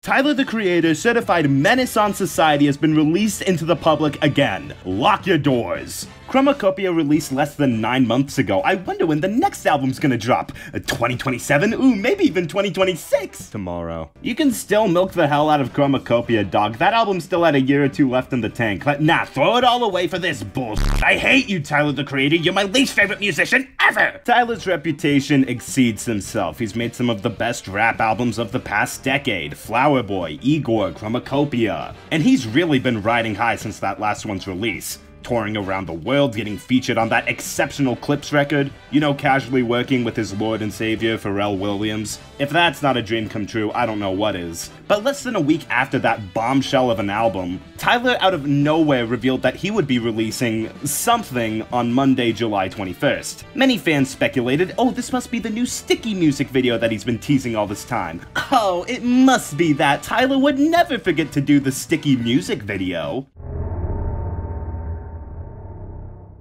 Tyler, the Creator, certified menace on society, has been released into the public again. Lock your doors. CHROMAKOPIA released less than 9 months ago. I wonder when the next album's gonna drop. 2027? Ooh, maybe even 2026? Tomorrow. You can still milk the hell out of CHROMAKOPIA, dog. That album still had a year or two left in the tank. But nah, throw it all away for this bullshit. I hate you, Tyler, the Creator. You're my least favorite musician ever! Tyler's reputation exceeds himself. He's made some of the best rap albums of the past decade. Flower Boy, Igor, CHROMAKOPIA. And he's really been riding high since that last one's release. Touring around the world, getting featured on that exceptional Clips record, you know, casually working with his lord and savior, Pharrell Williams. If that's not a dream come true, I don't know what is. But less than a week after that bombshell of an album, Tyler out of nowhere revealed that he would be releasing something on Monday, July 21st. Many fans speculated, oh, this must be the new Sticky music video that he's been teasing all this time. Oh, it must be that. Tyler would never forget to do the Sticky music video.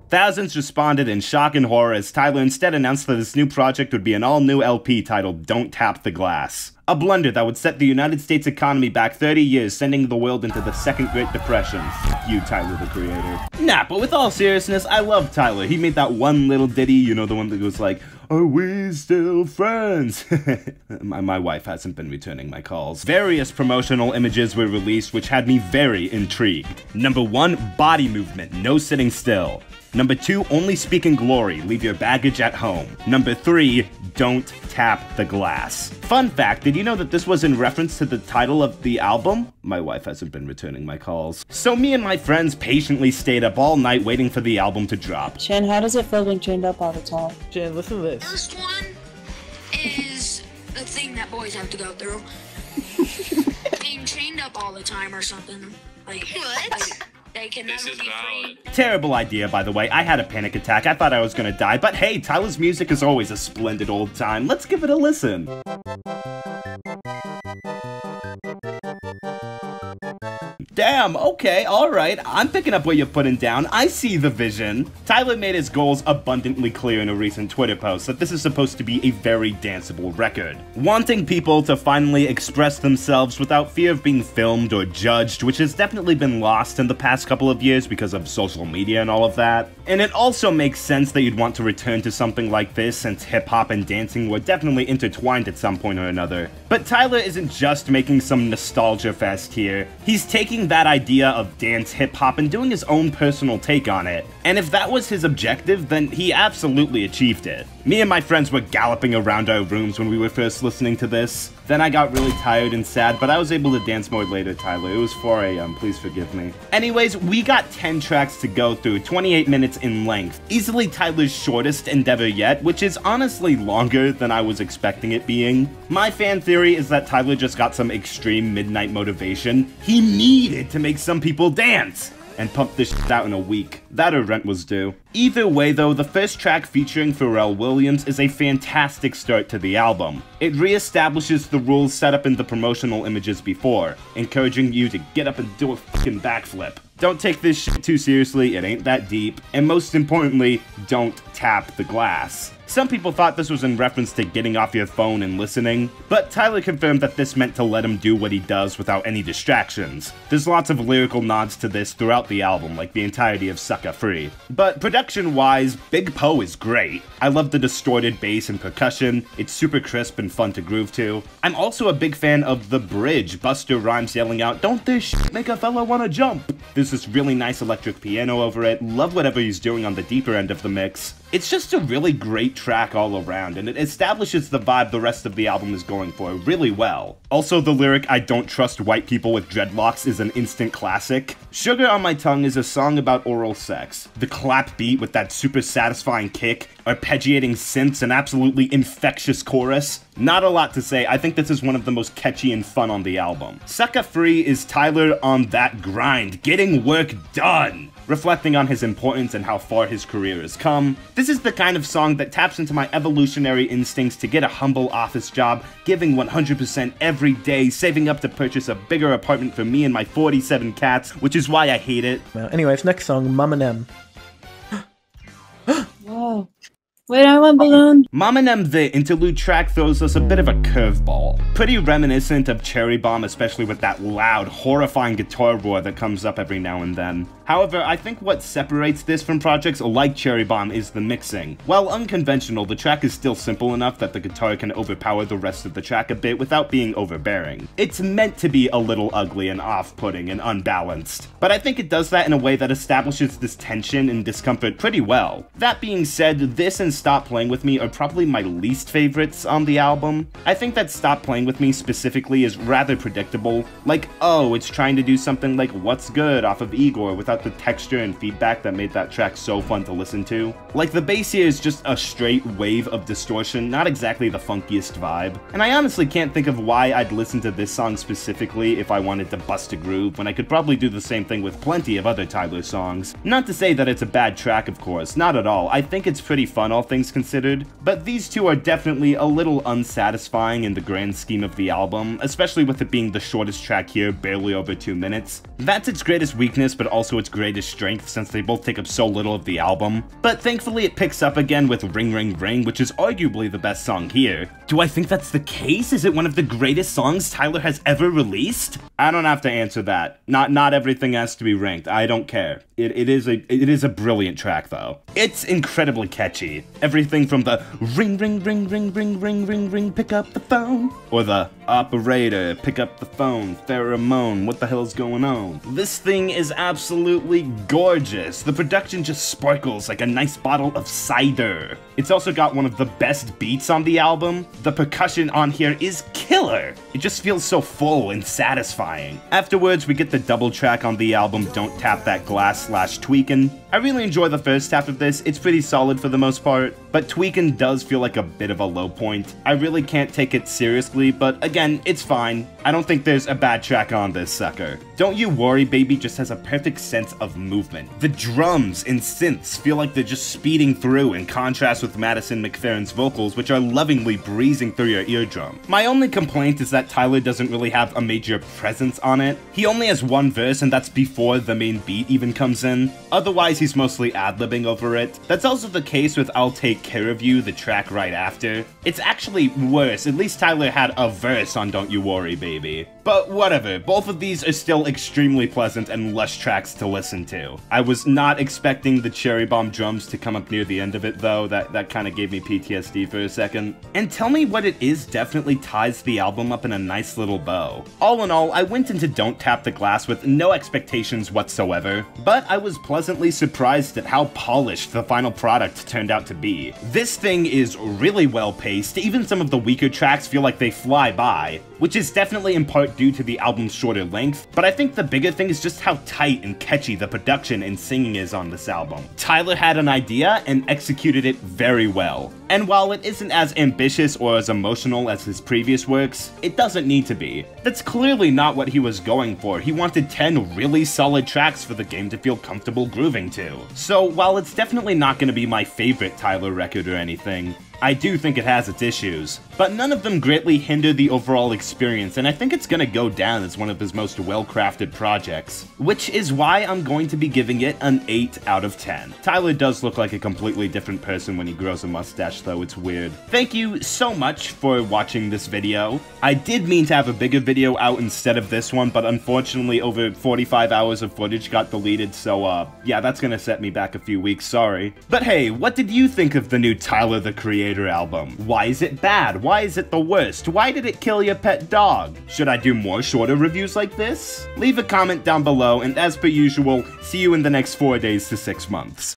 Thousands responded in shock and horror as Tyler instead announced that his new project would be an all-new LP titled Don't Tap the Glass. A blunder that would set the United States economy back 30 years, sending the world into the Second Great Depression. F you, Tyler, the Creator. Nah, but with all seriousness, I love Tyler. He made that one little ditty, you know, the one that goes like, are we still friends? my wife hasn't been returning my calls. Various promotional images were released which had me very intrigued. Number 1, body movement, no sitting still. Number 2, only speak in glory, leave your baggage at home. Number 3, don't tap the glass. Fun fact, did you know that this was in reference to the title of the album? My wife hasn't been returning my calls. So me and my friends patiently stayed up all night waiting for the album to drop. Shan, how does it feel being chained up all the time? Shan, listen to this. First one is the thing that boys have to go through. Being chained up all the time or something. Like, what? They can never be free. Terrible idea, by the way. I had a panic attack. I thought I was gonna die. But hey, Tyler's music is always a splendid old time. Let's give it a listen. Damn, okay, alright, I'm picking up what you're putting down. I see the vision. Tyler made his goals abundantly clear in a recent Twitter post that this is supposed to be a very danceable record. Wanting people to finally express themselves without fear of being filmed or judged, which has definitely been lost in the past couple of years because of social media and all of that. And it also makes sense that you'd want to return to something like this since hip-hop and dancing were definitely intertwined at some point or another. But Tyler isn't just making some nostalgia fest here. He's taking that idea of dance hip-hop and doing his own personal take on it. And if that was his objective, then he absolutely achieved it. Me and my friends were galloping around our rooms when we were first listening to this. Then I got really tired and sad, but I was able to dance more later, Tyler. It was 4 AM, please forgive me. Anyways, we got 10 tracks to go through, 28 minutes in length. Easily Tyler's shortest endeavor yet, which is honestly longer than I was expecting it being. My fan theory is that Tyler just got some extreme midnight motivation. He needed to make some people dance! And pumped this shit out in a week. That or rent was due. Either way though, the first track featuring Pharrell Williams is a fantastic start to the album. It re-establishes the rules set up in the promotional images before, encouraging you to get up and do a fucking backflip. Don't take this shit too seriously, it ain't that deep, and most importantly, don't tap the glass. Some people thought this was in reference to getting off your phone and listening, but Tyler confirmed that this meant to let him do what he does without any distractions. There's lots of lyrical nods to this throughout the album, like the entirety of Sucker Free. But production-wise, Big Poe is great. I love the distorted bass and percussion, it's super crisp and fun to groove to. I'm also a big fan of the bridge, Busta Rhymes yelling out, "Don't this shit make a fella wanna jump?" There's this really nice electric piano over it, love whatever he's doing on the deeper end of the mix. It's just a really great track all around, and it establishes the vibe the rest of the album is going for really well. Also, the lyric, "I don't trust white people with dreadlocks," is an instant classic. Sugar on My Tongue is a song about oral sex. The clap beat with that super satisfying kick, arpeggiating synths, and absolutely infectious chorus. Not a lot to say, I think this is one of the most catchy and fun on the album. Sucker Free is Tyler on that grind, getting work done, reflecting on his importance and how far his career has come. This is the kind of song that taps into my evolutionary instincts to get a humble office job, giving 100% every day, saving up to purchase a bigger apartment for me and my 47 cats, which is why I hate it. Anyways, next song, Mum and M. Whoa. Wait, I want balloon. Mama Nem, the interlude track, throws us a bit of a curveball. Pretty reminiscent of Cherry Bomb, especially with that loud, horrifying guitar roar that comes up every now and then. However, I think what separates this from projects like Cherry Bomb is the mixing. While unconventional, the track is still simple enough that the guitar can overpower the rest of the track a bit without being overbearing. It's meant to be a little ugly and off-putting and unbalanced, but I think it does that in a way that establishes this tension and discomfort pretty well. That being said, this and Stop Playing With Me are probably my least favorites on the album. I think that Stop Playing With Me specifically is rather predictable. Like, oh, it's trying to do something like What's Good off of Igor without the texture and feedback that made that track so fun to listen to. Like, the bass here is just a straight wave of distortion, not exactly the funkiest vibe. And I honestly can't think of why I'd listen to this song specifically if I wanted to bust a groove, when I could probably do the same thing with plenty of other Tyler songs. Not to say that it's a bad track, of course, not at all. I think it's pretty fun, all things considered, but these two are definitely a little unsatisfying in the grand scheme of the album, especially with it being the shortest track here, barely over 2 minutes. That's its greatest weakness, but also its greatest strength, since they both take up so little of the album. But thankfully it picks up again with Ring Ring Ring, which is arguably the best song here. Do I think that's the case? Is it one of the greatest songs Tyler has ever released? I don't have to answer that. Not everything has to be ranked. I don't care. It is a brilliant track though. It's incredibly catchy. Everything from the ring ring ring ring ring ring ring ring pick up the phone, or the operator pick up the phone, pheromone, what the hell's going on? This thing is absolutely gorgeous. The production just sparkles like a nice bottle of cider. It's also got one of the best beats on the album. The percussion on here is killer. It just feels so full and satisfying. Afterwards, we get the double track on the album, Don't Tap That Glass /Tweakin'. I really enjoy the first half of this. It's pretty solid for the most part, but Tweakin' does feel like a bit of a low point. I really can't take it seriously, but again, it's fine. I don't think there's a bad track on this sucker. Don't You Worry Baby just has a perfect sense of movement. The drums and synths feel like they're just speeding through, in contrast with Madison McFerrin's vocals, which are lovingly breezing through your eardrum. My only complaint is that Tyler doesn't really have a major presence on it. He only has one verse, and that's before the main beat even comes in. Otherwise, he's mostly ad-libbing over it. That's also the case with I'll Take Care of You, the track right after. It's actually worse. At least Tyler had a verse on Don't You Worry Baby. But whatever, both of these are still extremely pleasant and lush tracks to listen to. I was not expecting the Cherry Bomb drums to come up near the end of it though. That kind of gave me PTSD for a second. And tell me what it is definitely ties the album up in a nice little bow. All in all, I went into Don't Tap the Glass with no expectations whatsoever, but I was pleasantly surprised at how polished the final product turned out to be. This thing is really well paced. Even some of the weaker tracks feel like they fly by, which is definitely in part due to the album's shorter length, but I think the bigger thing is just how tight and catchy the production and singing is on this album. Tyler had an idea and executed it very well. And while it isn't as ambitious or as emotional as his previous works, it doesn't need to be. That's clearly not what he was going for. He wanted 10 really solid tracks for the game to feel comfortable grooving to. So while it's definitely not going to be my favorite Tyler record or anything, I do think it has its issues, but none of them greatly hinder the overall experience, and I think it's gonna go down as one of his most well-crafted projects, which is why I'm going to be giving it an 8 out of 10. Tyler does look like a completely different person when he grows a mustache though, it's weird. Thank you so much for watching this video. I did mean to have a bigger video out instead of this one, but unfortunately over 45 hours of footage got deleted, so yeah, that's gonna set me back a few weeks, sorry. But hey, what did you think of the new Tyler the Creator album? Why is it bad? Why is it the worst? Why did it kill your pet dog? Should I do more shorter reviews like this? Leave a comment down below, and as per usual, see you in the next 4 days to 6 months.